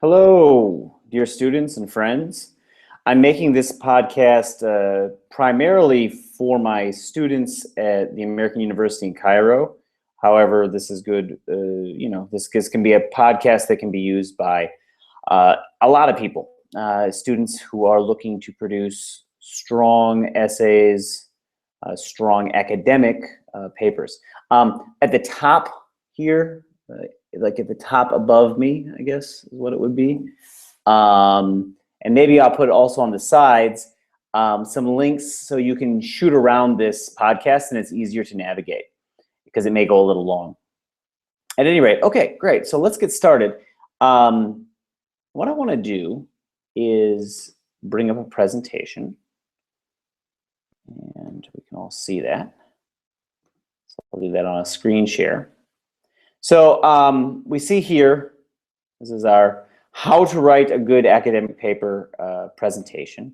Hello, dear students and friends. I'm making this podcast primarily for my students at the American University in Cairo. However, this is good, this can be a podcast that can be used by a lot of people, students who are looking to produce strong essays, strong academic papers. At the top here, like at the top above me, I guess is what it would be. And maybe I'll put also on the sides some links so you can shoot around this podcast and it's easier to navigate because it may go a little long. At any rate, okay, great. So let's get started. What I want to do is bring up a presentation and we can all see that. So I'll do that on a screen share. So we see here, this is our how to write a good academic paper presentation.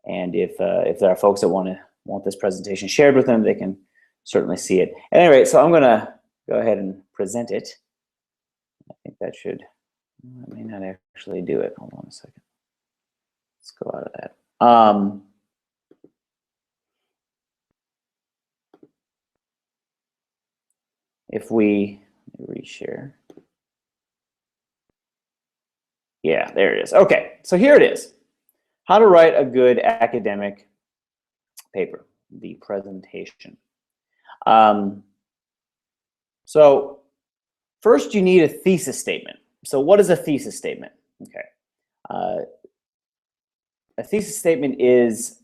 And if there are folks that want this presentation shared with them, they can certainly see it. At any rate, so I'm going to go ahead and present it. I think that should, I may not actually do it. Hold on a second. Let's go out of that. If we reshare. Yeah, there it is. Okay, so here it is. How to write a good academic paper, the presentation. So first you need a thesis statement. So what is a thesis statement? Okay. A thesis statement is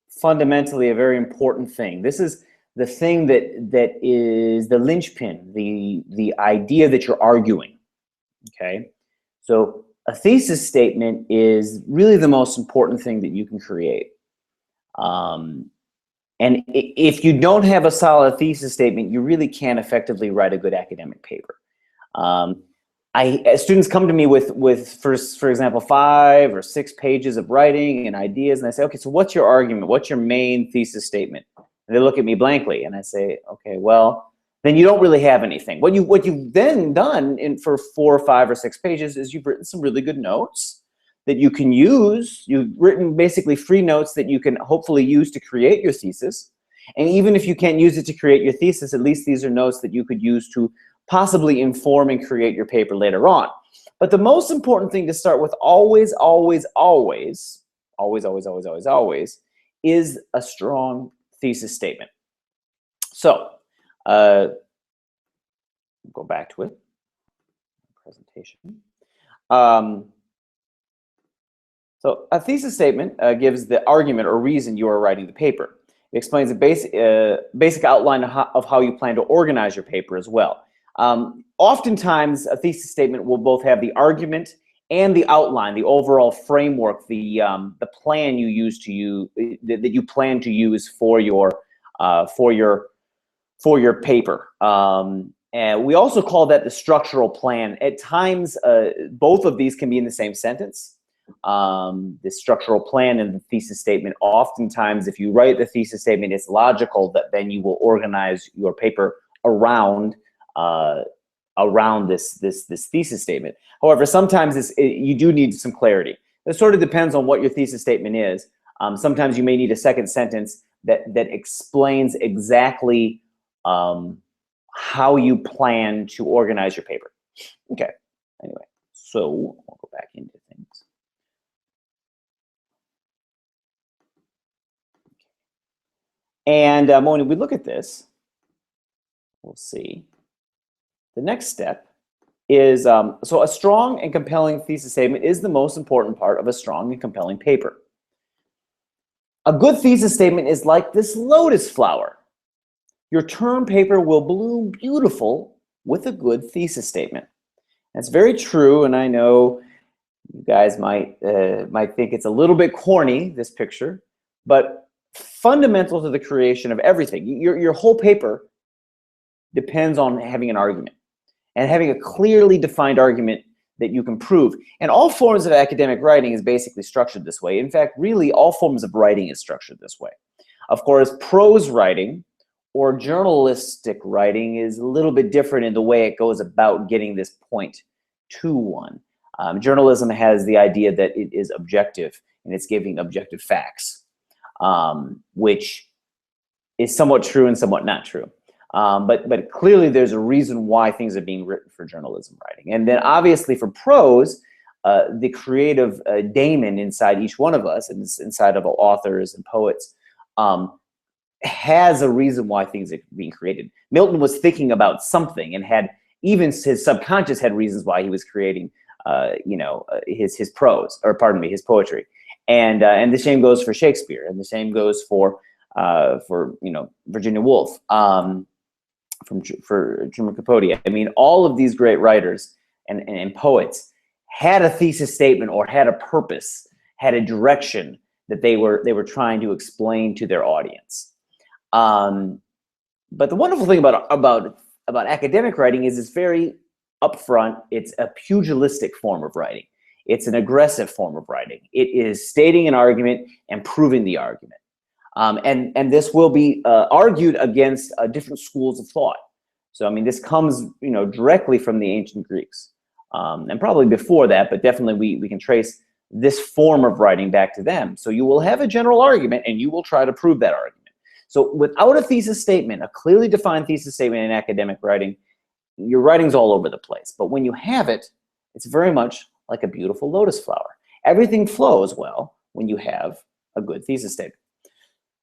fundamentally a very important thing. This is the thing that is the linchpin, the idea that you're arguing, okay? So a thesis statement is really the most important thing that you can create. And if you don't have a solid thesis statement, you really can't effectively write a good academic paper. Students come to me with for example, 5 or 6 pages of writing and ideas, and I say, okay, so what's your argument? What's your main thesis statement? And they look at me blankly, and I say, okay, well, then you don't really have anything. What you've then done for 4 or 5 or 6 pages is you've written some really good notes that you can use. You've written basically free notes that you can hopefully use to create your thesis. And even if you can't use it to create your thesis, at least these are notes that you could use to possibly inform and create your paper later on. But the most important thing to start with always is a strong thesis statement. So go back to it. Presentation. So a thesis statement gives the argument or reason you are writing the paper. It explains the basic outline of how you plan to organize your paper as well. Oftentimes, a thesis statement will both have the argument and the outline, the overall framework, the plan that you plan to use for your paper. And we also call that the structural plan. At times, both of these can be in the same sentence. The structural plan and the thesis statement. Oftentimes, if you write the thesis statement, it's logical that then you will organize your paper around this thesis statement. However, sometimes you do need some clarity. It sort of depends on what your thesis statement is. Sometimes you may need a second sentence that explains exactly how you plan to organize your paper. Okay, anyway, so I'll go back into things. And when we look at this, we'll see. The next step is, so a strong and compelling thesis statement is the most important part of a strong and compelling paper. A good thesis statement is like this lotus flower. Your term paper will bloom beautiful with a good thesis statement. That's very true, and I know you guys might think it's a little bit corny, this picture, but fundamental to the creation of everything. Your whole paper depends on having an argument and having a clearly defined argument that you can prove. And all forms of academic writing is basically structured this way. In fact, really, all forms of writing is structured this way. Of course, prose writing or journalistic writing is a little bit different in the way it goes about getting this point to one. Journalism has the idea that it is objective and it's giving objective facts, which is somewhat true and somewhat not true. But clearly there's a reason why things are being written for journalism writing. And then obviously for prose, the creative daemon inside each one of us, and inside of authors and poets, has a reason why things are being created. Milton was thinking about something and had, even his subconscious had reasons why he was creating his prose, or pardon me, his poetry. And the same goes for Shakespeare, and the same goes for Virginia Woolf, for Truman Capote. I mean, all of these great writers and poets had a thesis statement, or had a purpose, had a direction that they were trying to explain to their audience. But the wonderful thing about academic writing is it's very upfront. It's a pugilistic form of writing. It's an aggressive form of writing. It is stating an argument and proving the argument. And this will be argued against different schools of thought. So I mean, this comes directly from the ancient Greeks, and probably before that, but definitely we can trace this form of writing back to them. So you will have a general argument, and you will try to prove that argument. So without a thesis statement, a clearly defined thesis statement in academic writing, your writing's all over the place. But when you have it, it's very much like a beautiful lotus flower. Everything flows well when you have a good thesis statement.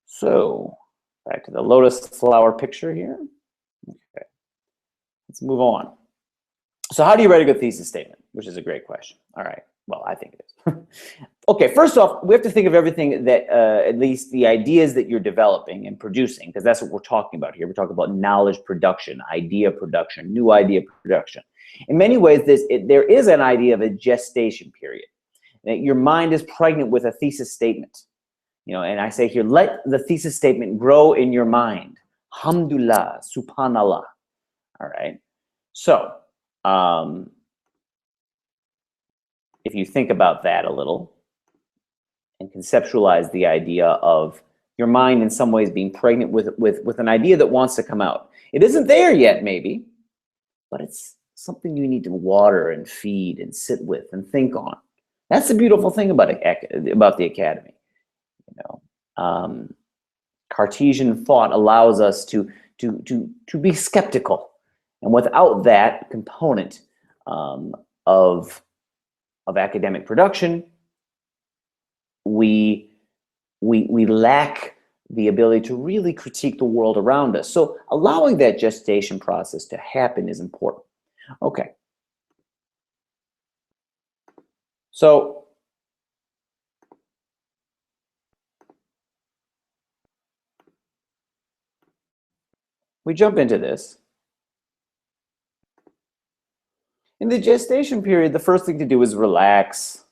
So back to the lotus flower picture here. Okay, let's move on. So how do you write a good thesis statement? Which is a great question. All right, well, I think it is. Okay, first off, we have to think of everything that, at least the ideas that you're developing and producing, because that's what we're talking about here. We're talking about knowledge production, idea production, new idea production. In many ways, there is an idea of a gestation period. That your mind is pregnant with a thesis statement. And I say here, let the thesis statement grow in your mind. Alhamdulillah, subhanallah. All right. So, if you think about that a little and conceptualize the idea of your mind in some ways being pregnant with an idea that wants to come out. It isn't there yet, maybe, but it's something you need to water and feed and sit with and think on. That's the beautiful thing about the academy. Cartesian thought allows us to be skeptical, and without that component of academic production, we lack the ability to really critique the world around us. So allowing that gestation process to happen is important. Okay. So we jump into this. In the gestation period, the first thing to do is relax,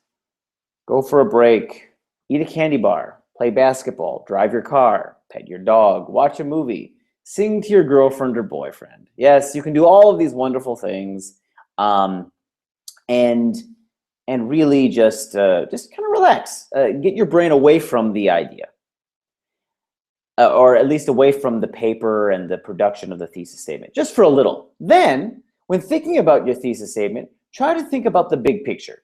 go for a break, eat a candy bar, play basketball, drive your car, pet your dog, watch a movie, sing to your girlfriend or boyfriend. Yes, you can do all of these wonderful things, and really just kind of relax. Get your brain away from the idea, or at least away from the paper and the production of the thesis statement, just for a little. Then, when thinking about your thesis statement, try to think about the big picture,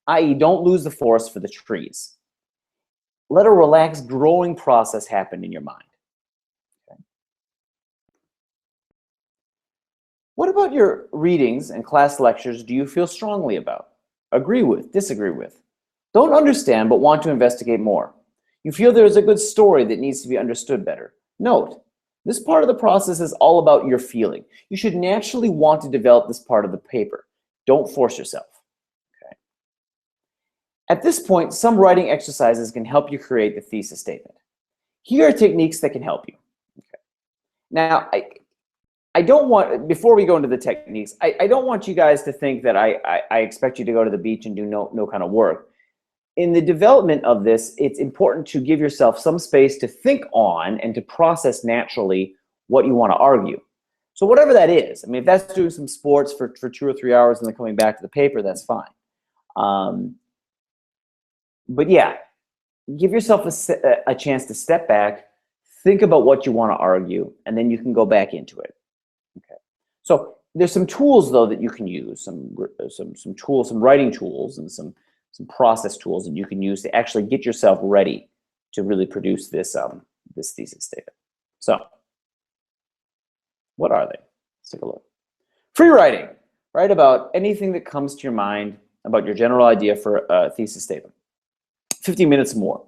i.e., don't lose the forest for the trees. Let a relaxed, growing process happen in your mind. Okay. What about your readings and class lectures do you feel strongly about? Agree with, disagree with? Don't understand, but want to investigate more. You feel there is a good story that needs to be understood better. Note, this part of the process is all about your feeling. You should naturally want to develop this part of the paper. Don't force yourself. Okay. At this point, some writing exercises can help you create the thesis statement. Here are techniques that can help you. Okay. Now, I don't want, before we go into the techniques, I don't want you guys to think that I expect you to go to the beach and do no kind of work. In the development of this, it's important to give yourself some space to think on and to process naturally what you want to argue. So whatever that is, I mean, if that's doing some sports for 2 or 3 hours and then coming back to the paper, that's fine. But yeah, give yourself a chance to step back, think about what you want to argue, and then you can go back into it. Okay. So There's some tools though that you can use, some tools, some writing tools, and some process tools that you can use to actually get yourself ready to really produce this this thesis statement. So, what are they? Let's take a look. Free writing. Write about anything that comes to your mind about your general idea for a thesis statement. 15 minutes more.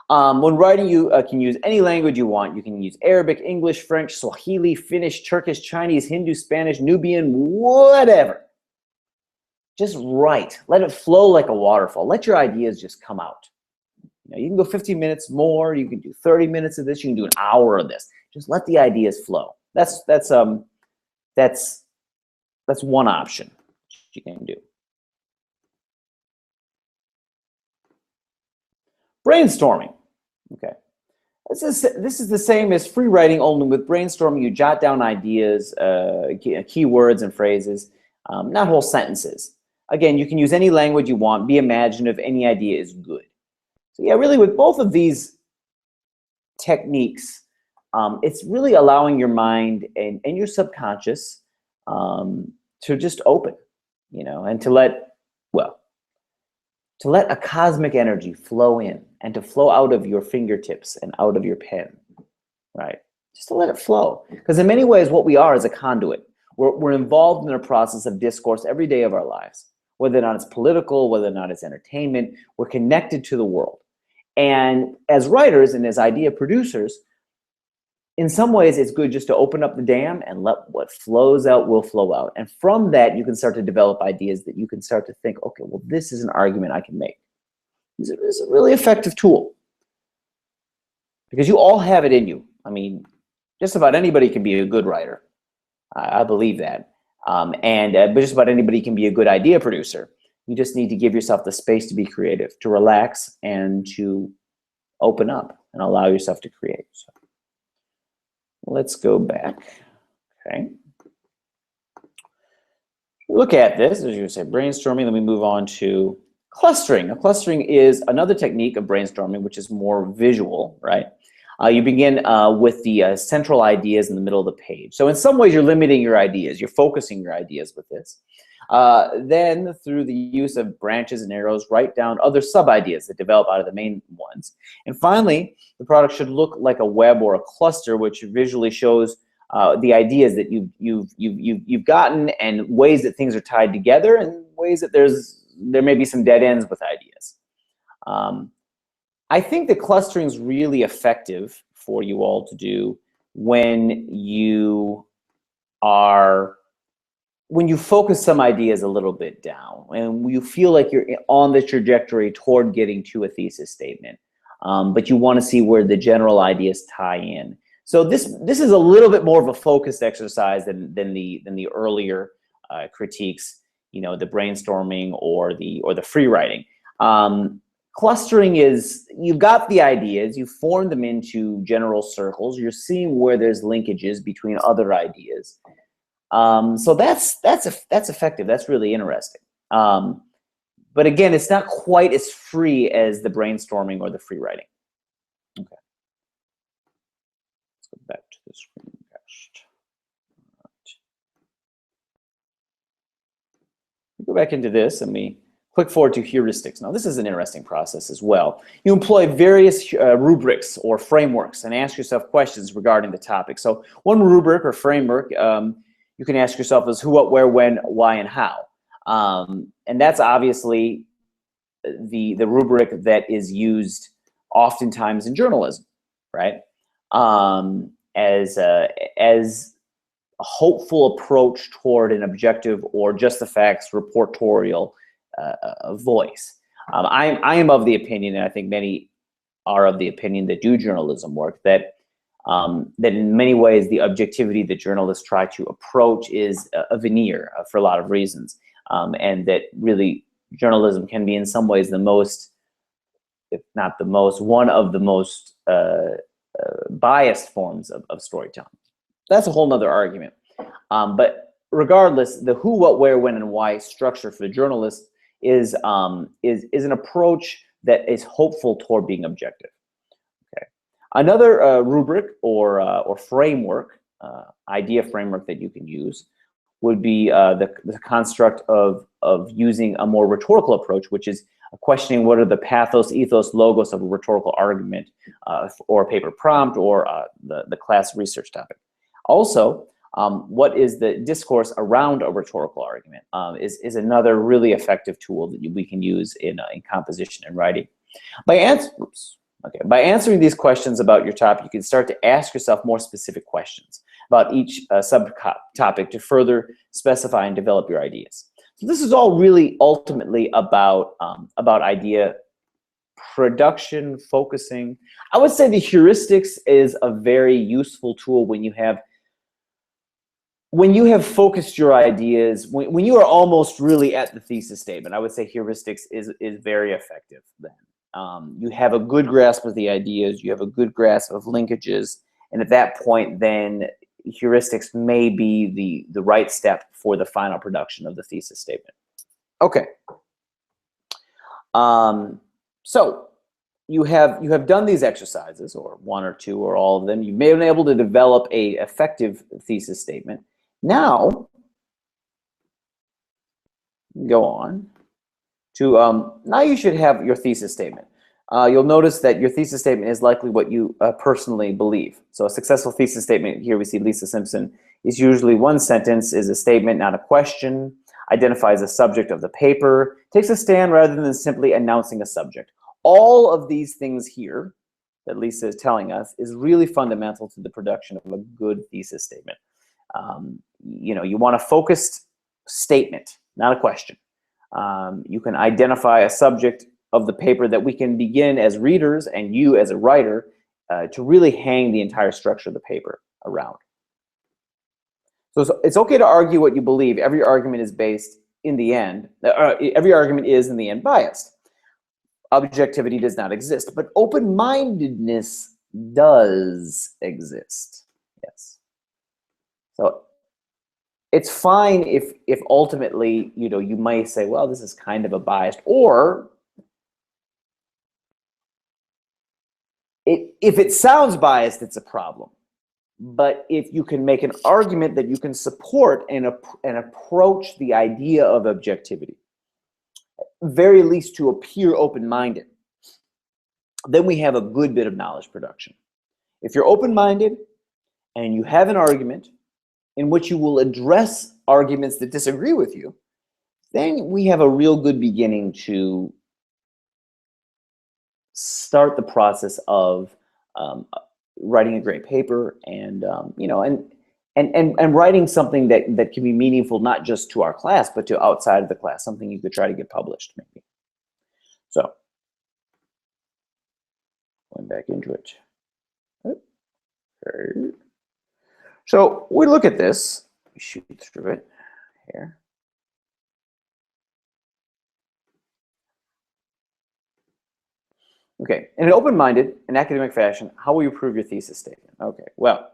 When writing, you can use any language you want. You can use Arabic, English, French, Swahili, Finnish, Turkish, Chinese, Hindu, Spanish, Nubian, whatever. Just write. Let it flow like a waterfall. Let your ideas just come out. You can go 15 minutes more. You can do 30 minutes of this. You can do an hour of this. Just let the ideas flow. That's one option you can do. Brainstorming. Okay. This is the same as free writing, only with brainstorming, you jot down ideas, keywords and phrases, not whole sentences. Again, you can use any language you want, be imaginative, any idea is good. So yeah, really with both of these techniques, it's really allowing your mind and your subconscious to just open, and to let a cosmic energy flow in and to flow out of your fingertips and out of your pen, right? Just to let it flow. Because in many ways, what we are is a conduit. We're involved in a process of discourse every day of our lives, whether or not it's political, whether or not it's entertainment. We're connected to the world. And as writers and as idea producers, in some ways, it's good just to open up the dam and let what flows out will flow out. And from that, you can start to develop ideas that you can start to think, okay, well, this is an argument I can make. This is a really effective tool because you all have it in you. I mean, just about anybody can be a good writer. I believe that. But just about anybody can be a good idea producer. You just need to give yourself the space to be creative, to relax, and to open up and allow yourself to create. So let's go back. Okay. Look at this, as you say, brainstorming. Then we move on to clustering. Now, clustering is another technique of brainstorming, which is more visual, right? You begin with the central ideas in the middle of the page. So in some ways, you're limiting your ideas. You're focusing your ideas with this. Then, through the use of branches and arrows, write down other sub-ideas that develop out of the main ones. And finally, the product should look like a web or a cluster, which visually shows the ideas that you've gotten and ways that things are tied together and ways that there may be some dead ends with ideas. I think that clustering is really effective for you all to do when you focus some ideas a little bit down and you feel like you're on the trajectory toward getting to a thesis statement, but you want to see where the general ideas tie in. So this is a little bit more of a focused exercise than the earlier critiques, the brainstorming or the free writing. Clustering is, you've got the ideas, you form them into general circles, you're seeing where there's linkages between other ideas. So that's effective. That's really interesting. But again, it's not quite as free as the brainstorming or the free writing. Okay. Let's go back to the screencast. All right. We go back into this and we click forward to heuristics. Now, this is an interesting process as well. You employ various rubrics or frameworks and ask yourself questions regarding the topic. So one rubric or framework you can ask yourself is who, what, where, when, why, and how. And that's obviously the rubric that is used oftentimes in journalism, right? As a hopeful approach toward an objective or just the facts reportorial voice. I am of the opinion, and I think many are of the opinion that do journalism work, that in many ways the objectivity that journalists try to approach is a veneer for a lot of reasons, and that really journalism can be in some ways the most, if not the most, one of the most biased forms of storytelling. That's a whole nother argument. But regardless, the who, what, where, when, and why structure for the journalist is an approach that is hopeful toward being objective. Okay. Another rubric or framework, idea framework that you can use would be the construct of using a more rhetorical approach, which is questioning what are the pathos, ethos, logos of a rhetorical argument or a paper prompt or the class research topic. Also, what is the discourse around a rhetorical argument is another really effective tool that we can use in composition and writing. By answering these questions about your topic, you can start to ask yourself more specific questions about each subtopic to further specify and develop your ideas. So this is all really ultimately about idea production, focusing. I would say the heuristics is a very useful tool when you have focused your ideas, when you are almost really at the thesis statement. I would say heuristics is very effective then. You have a good grasp of the ideas, you have a good grasp of linkages, and at that point then heuristics may be the right step for the final production of the thesis statement. Okay. So you have done these exercises, or one or two or all of them. You may have been able to develop a effective thesis statement. Now, go on to, now you should have your thesis statement. You'll notice that your thesis statement is likely what you personally believe. So a successful thesis statement, here we see Lisa Simpson, is usually one sentence, is a statement, not a question, identifies a subject of the paper, takes a stand rather than simply announcing a subject. All of these things here that Lisa is telling us is really fundamental to the production of a good thesis statement. You know, you want a focused statement, not a question. You can identify a subject of the paper that we can begin as readers and you as a writer to really hang the entire structure of the paper around. So it's okay to argue what you believe. Every argument is based in the end, every argument is in the end biased. Objectivity does not exist, but open-mindedness does exist. Yes. So it's fine if ultimately, you know, you might say, well, this is kind of a biased, or if it sounds biased, it's a problem. But if you can make an argument that you can support and approach the idea of objectivity, very least to appear open-minded, then we have a good bit of knowledge production. If you're open-minded and you have an argument in which you will address arguments that disagree with you, then we have a real good beginning to start the process of writing a great paper and you know, and writing something that can be meaningful not just to our class but to outside of the class, something you could try to get published maybe. So going back into it. Okay. So we look at this, we shoot through it here. Okay, in an open-minded and academic fashion, how will you prove your thesis statement? Okay, well,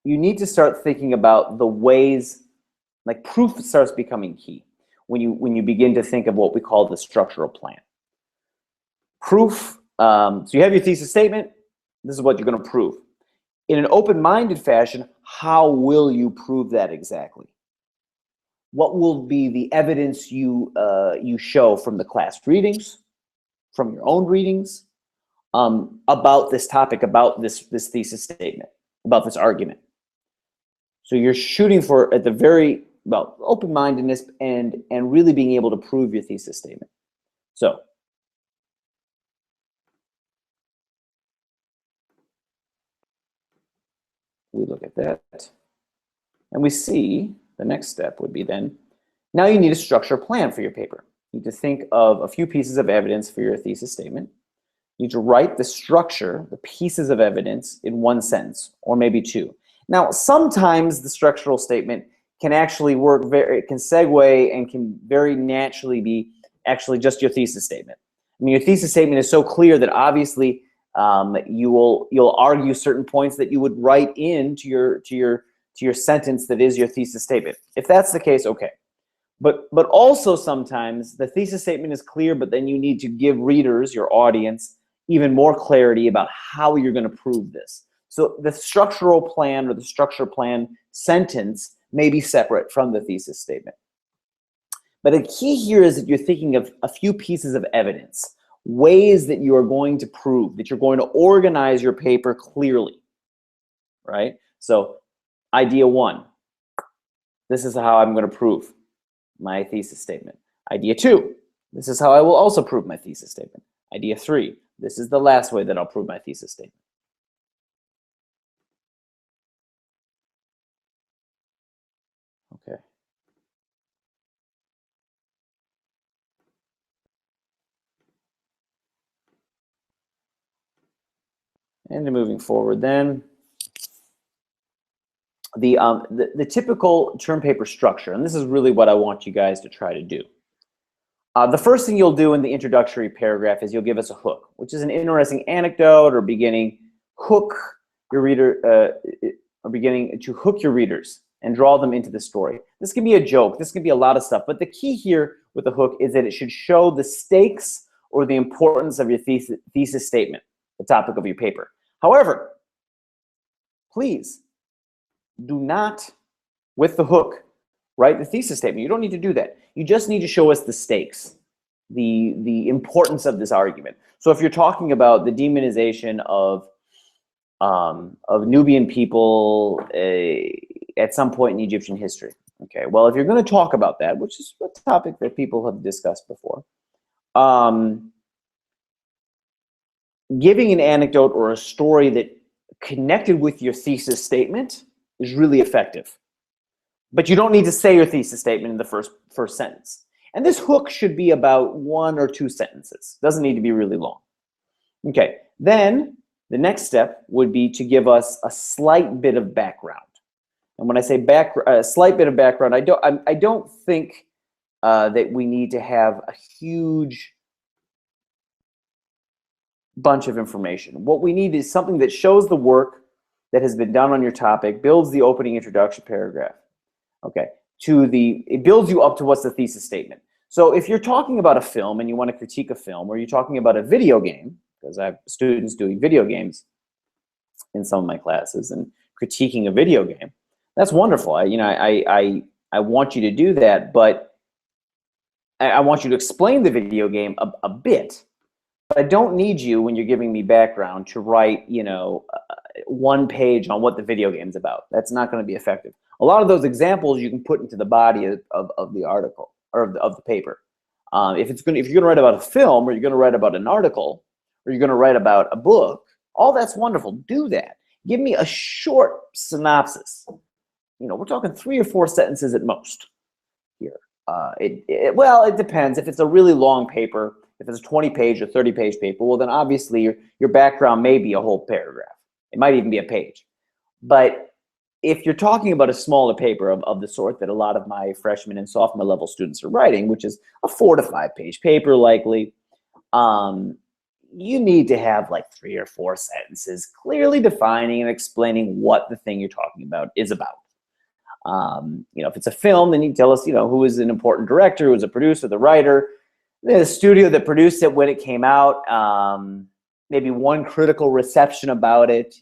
you need to start thinking about the ways, like proof starts becoming key when you begin to think of what we call the structural plan. Proof, so you have your thesis statement, this is what you're going to prove. In an open-minded fashion, how will you prove that exactly? What will be the evidence you show from the class readings, from your own readings, about this topic, about this thesis statement, about this argument? So you're shooting for, at the very, well, open-mindedness and really being able to prove your thesis statement. So we look at that and we see the next step would be then, now you need a structure plan for your paper. You need to think of a few pieces of evidence for your thesis statement. You need to write the structure, the pieces of evidence in one sentence or maybe two. Now, sometimes the structural statement can actually work it can segue and can very naturally be actually just your thesis statement. I mean, your thesis statement is so clear that obviously you'll argue certain points that you would write into your sentence that is your thesis statement. If that's the case, okay. But also sometimes the thesis statement is clear, but then you need to give readers, your audience, even more clarity about how you're going to prove this. So the structural plan or the structure plan sentence may be separate from the thesis statement. But the key here is that you're thinking of a few pieces of evidence, ways that you are going to prove, that you're going to organize your paper clearly, right? So idea 1, this is how I'm going to prove my thesis statement. Idea 2, this is how I will also prove my thesis statement. Idea 3, this is the last way that I'll prove my thesis statement. Okay. And moving forward then, the typical term paper structure, and this is really what I want you guys to try to do. The first thing you'll do in the introductory paragraph is you'll give us a hook, which is an interesting anecdote or beginning hook your reader, or beginning to hook your readers and draw them into the story. This can be a joke, this can be a lot of stuff, but the key here with the hook is that it should show the stakes or the importance of your thesis statement, the topic of your paper. However, please do not, with the hook, write the thesis statement. You don't need to do that. You just need to show us the stakes, the importance of this argument. So if you're talking about the demonization of Nubian people at some point in Egyptian history, okay, well, if you're going to talk about that, which is a topic that people have discussed before, giving an anecdote or a story that connected with your thesis statement is really effective. But you don't need to say your thesis statement in the first sentence. And this hook should be about 1 or 2 sentences. Doesn't need to be really long. Okay, then the next step would be to give us a slight bit of background. And when I say a slight bit of background, I don't think that we need to have a huge bunch of information. What we need is something that shows the work that has been done on your topic, builds the opening introduction paragraph. Okay, it builds you up to what's the thesis statement. So if you're talking about a film and you want to critique a film, or you're talking about a video game, because I have students doing video games in some of my classes and critiquing a video game, that's wonderful. I want you to do that, but I want you to explain the video game a bit. But I don't need you, when you're giving me background, to write, 1 page on what the video game's about. That's not going to be effective. A lot of those examples you can put into the body of the article or of the paper. If you're going to write about a film, or you're going to write about an article, or you're going to write about a book, all that's wonderful. Do that. Give me a short synopsis. We're talking 3 or 4 sentences at most here. Well, it depends. If it's a really long paper, if it's a 20-page or 30-page paper, well, then obviously your background may be a whole paragraph. It might even be a page. But if you're talking about a smaller paper of the sort that a lot of my freshman and sophomore level students are writing, which is a 4 to 5 page paper likely, you need to have like 3 or 4 sentences clearly defining and explaining what the thing you're talking about is about. If it's a film, then you tell us, who is an important director, who is a producer, the writer, the studio that produced it, when it came out, maybe 1 critical reception about it.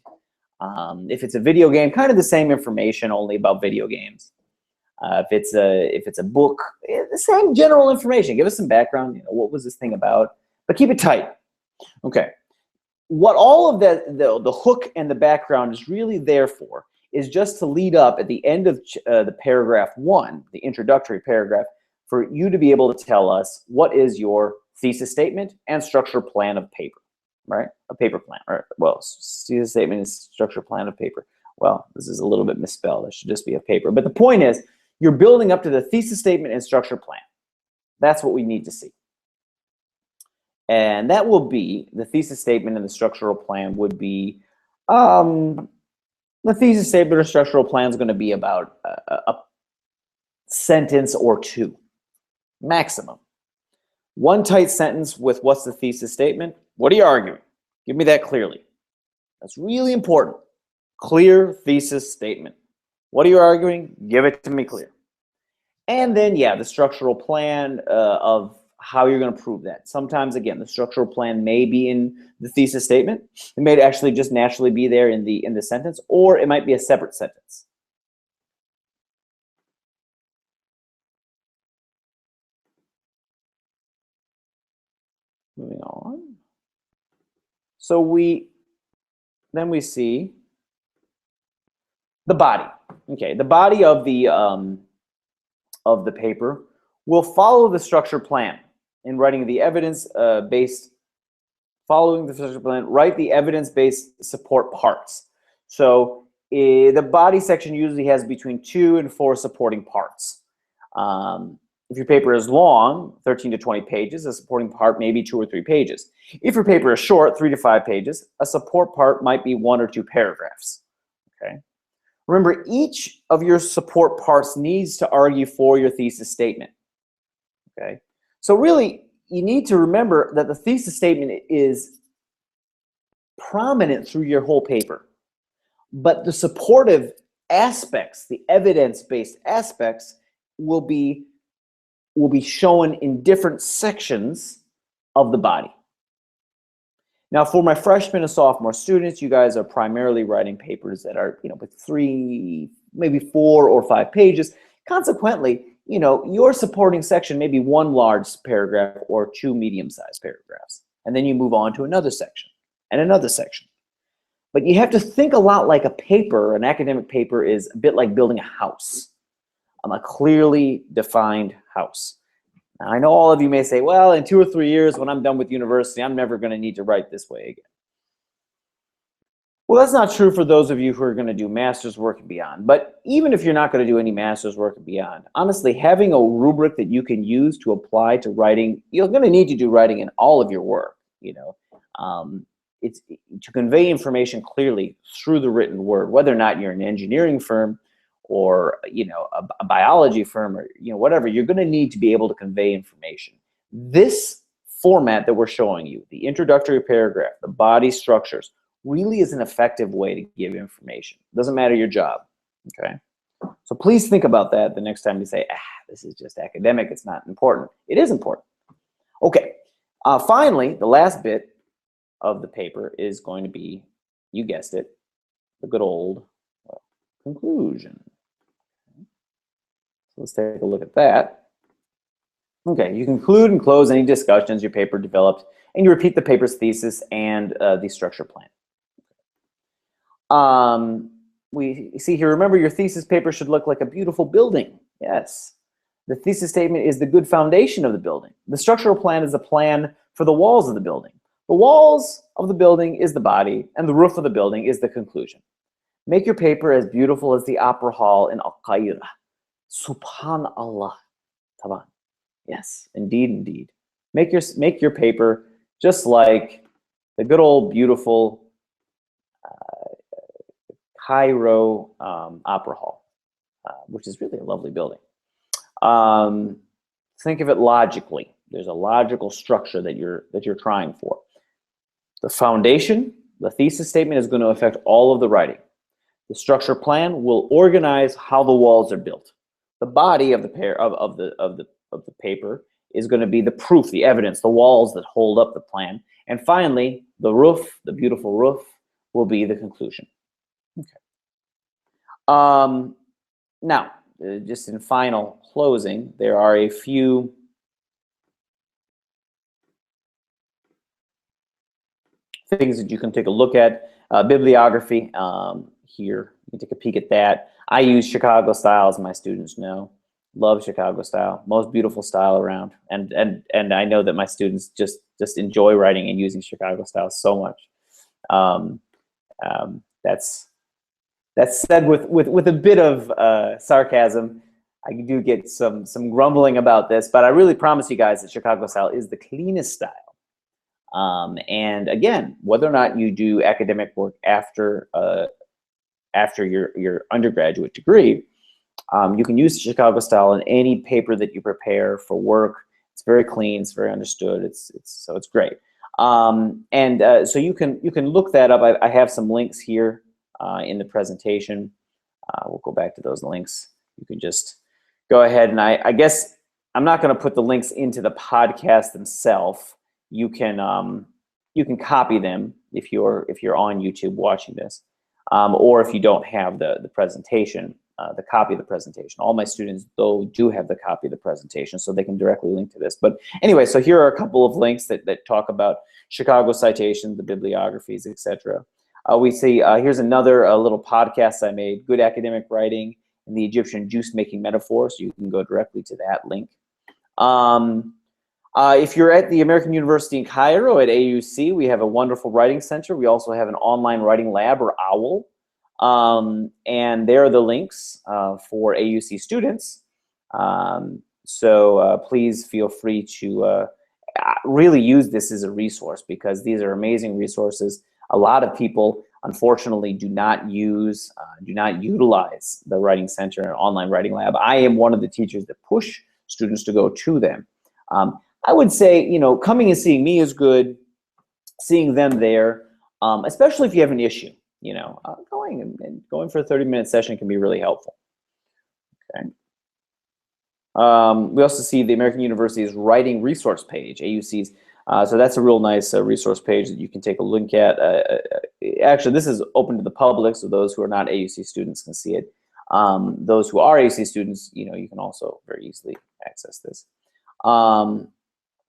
If it's a video game, kind of the same information, only about video games. If it's a book, the same general information. Give us some background. What was this thing about? But keep it tight. Okay. What all of the hook and the background is really there for is just to lead up at the end of the paragraph 1, the introductory paragraph, for you to be able to tell us what is your thesis statement and structure plan of paper, right? A paper plan, or well, thesis statement is structure plan of paper. Well, this is a little bit misspelled. It should just be a paper. But the point is, you're building up to the thesis statement and structure plan. That's what we need to see. And that will be, the thesis statement and the structural plan would be, the thesis statement or structural plan is going to be about a sentence or 2. Maximum. 1 tight sentence with what's the thesis statement? What are you arguing? Give me that clearly. That's really important. Clear thesis statement. What are you arguing? Give it to me clear. And then, yeah, the structural plan of how you're going to prove that. Sometimes, again, the structural plan may be in the thesis statement. It may actually just naturally be there in the sentence, or it might be a separate sentence. Moving on. So then we see the body. Okay, the body of the paper will follow the structure plan in writing the evidence-based. Following the structure plan, write the evidence-based support parts. So the body section usually has between 2 and 4 supporting parts. If your paper is long, 13 to 20 pages, a supporting part may be 2 or 3 pages. If your paper is short, 3 to 5 pages, a support part might be 1 or 2 paragraphs. Okay. Remember, each of your support parts needs to argue for your thesis statement. Okay. So really, you need to remember that the thesis statement is prominent through your whole paper, but the supportive aspects, the evidence-based aspects, will be shown in different sections of the body. Now, for my freshman and sophomore students, you guys are primarily writing papers that are, with 3, maybe 4 or 5 pages. Consequently, your supporting section may be 1 large paragraph or 2 medium-sized paragraphs. And then you move on to another section and another section. But you have to think a lot like a paper. An academic paper is a bit like building a house, a clearly defined house. Now, I know all of you may say, well, in 2 or 3 years when I'm done with university, I'm never going to need to write this way again. Well, that's not true for those of you who are going to do master's work and beyond. But even if you're not going to do any master's work and beyond, honestly, having a rubric that you can use to apply to writing, you're going to need to do writing in all of your work. It's to convey information clearly through the written word, whether or not you're an engineering firm or a biology firm or whatever. You're going to need to be able to convey information. This format that we're showing you, the introductory paragraph, the body structures, really is an effective way to give information. Doesn't matter your job, okay? So please think about that the next time you say, this is just academic, it's not important. It is important. Okay, finally, the last bit of the paper is going to be, you guessed it, the good old conclusion. So let's take a look at that. Okay, you conclude and close any discussions your paper developed, and you repeat the paper's thesis and the structure plan. We see here, remember, your thesis paper should look like a beautiful building. Yes. The thesis statement is the good foundation of the building. The structural plan is a plan for the walls of the building. The walls of the building is the body, and the roof of the building is the conclusion. Make your paper as beautiful as the Opera Hall in Al-Qaeda. Subhanallah. Taban. Yes, indeed, indeed. Make your paper just like the good old beautiful Cairo Opera Hall, which is really a lovely building. Think of it logically. There's a logical structure that you're trying for. The foundation, the thesis statement, is going to affect all of the writing. The structure plan will organize how the walls are built. The body of the paper is going to be the proof, the evidence, the walls that hold up the plan. And finally, the roof, the beautiful roof, will be the conclusion. Okay. Now, just in final closing, there are a few things that you can take a look at. Bibliography here, you can take a peek at that. I use Chicago style, as my students know. Love Chicago style, most beautiful style around. And I know that my students just enjoy writing and using Chicago style so much. That's said with a bit of sarcasm. I do get some grumbling about this, but I really promise you guys that Chicago style is the cleanest style. And again, whether or not you do academic work after your undergraduate degree, you can use the Chicago style in any paper that you prepare for work. It's very clean, it's very understood, so it's great. So you can look that up. I have some links here in the presentation. We'll go back to those links. You can just go ahead, and I guess I'm not going to put the links into the podcast themselves. You can copy them if you're on YouTube watching this, or if you don't have the presentation, the copy of the presentation. All my students, though, do have the copy of the presentation, so they can directly link to this. But anyway, so here are a couple of links that talk about Chicago citations, the bibliographies, etc. We see here's another little podcast I made, Good Academic Writing and the Egyptian Juice-Making Metaphor, so you can go directly to that link. If you're at the American University in Cairo at AUC, we have a wonderful writing center. We also have an online writing lab, or OWL. And there are the links for AUC students. So please feel free to really use this as a resource, because these are amazing resources. A lot of people, unfortunately, do not utilize the Writing Center and Online Writing Lab. I am one of the teachers that push students to go to them. I would say, you know, coming and seeing me is good. Seeing them there, especially if you have an issue, you know, going for a 30-minute session can be really helpful. Okay. We also see the American University's writing resource page, AUC's. So that's a real nice resource page that you can take a look at. Actually, this is open to the public, so those who are not AUC students can see it. Those who are AUC students, you know, you can also very easily access this.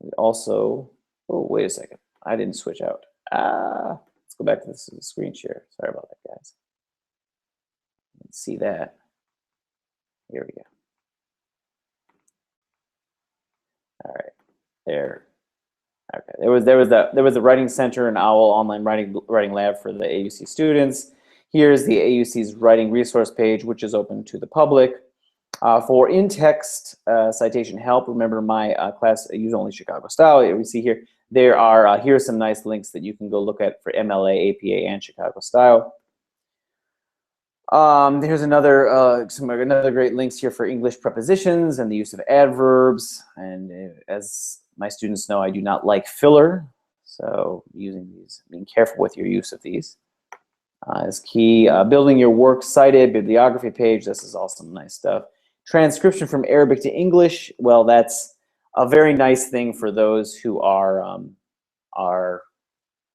We also, oh, wait a second. I didn't switch out. Let's go back to this screen share. Sorry about that, guys. Let's see that. Here we go. All right, there. Okay, there was the Writing Center and OWL Online Writing Lab for the AUC students. Here's the AUC's writing resource page, which is open to the public. For in-text citation help, remember my class, use only Chicago style. We see here, there are, here are some nice links that you can go look at for MLA, APA, and Chicago style. Here's another great links here for English prepositions and the use of adverbs. And as my students know, I do not like filler, so using these, being careful with your use of these is key. Building your works cited bibliography page. This is also some nice stuff. Transcription from Arabic to English. Well, that's a very nice thing for those who are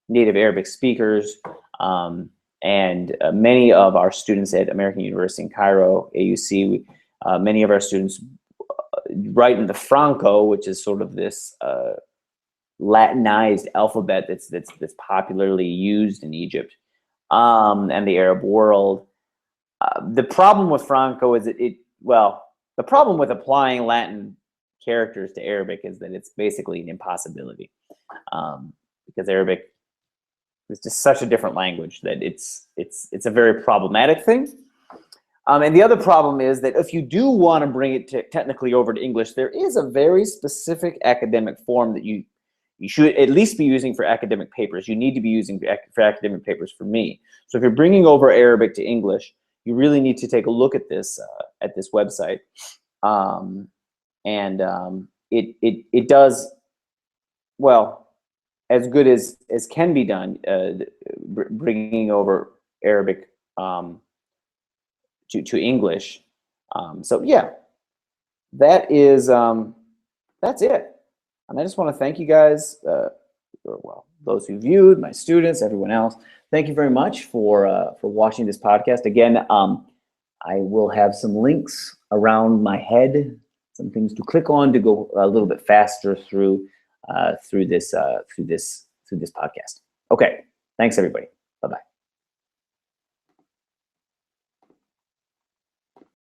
native Arabic speakers. And many of our students at American University in Cairo, AUC, many of our students write in the Franco, which is sort of this Latinized alphabet that's popularly used in Egypt and the Arab world. The problem with Franco is the problem with applying Latin characters to Arabic is that it's basically an impossibility, because Arabic is just such a different language that it's a very problematic thing. And the other problem is that if you do want to bring it technically over to English, there is a very specific academic form that you should at least be using for academic papers. You need to be using for academic papers for me. So if you're bringing over Arabic to English, you really need to take a look at this website. It does, well, as good as can be done, bringing over Arabic to English. So yeah, that's it. And I just want to thank you guys, those who viewed, my students, everyone else. Thank you very much for watching this podcast. Again, I will have some links around my head, some things to click on to go a little bit faster through this podcast. Okay, thanks everybody. Bye-bye.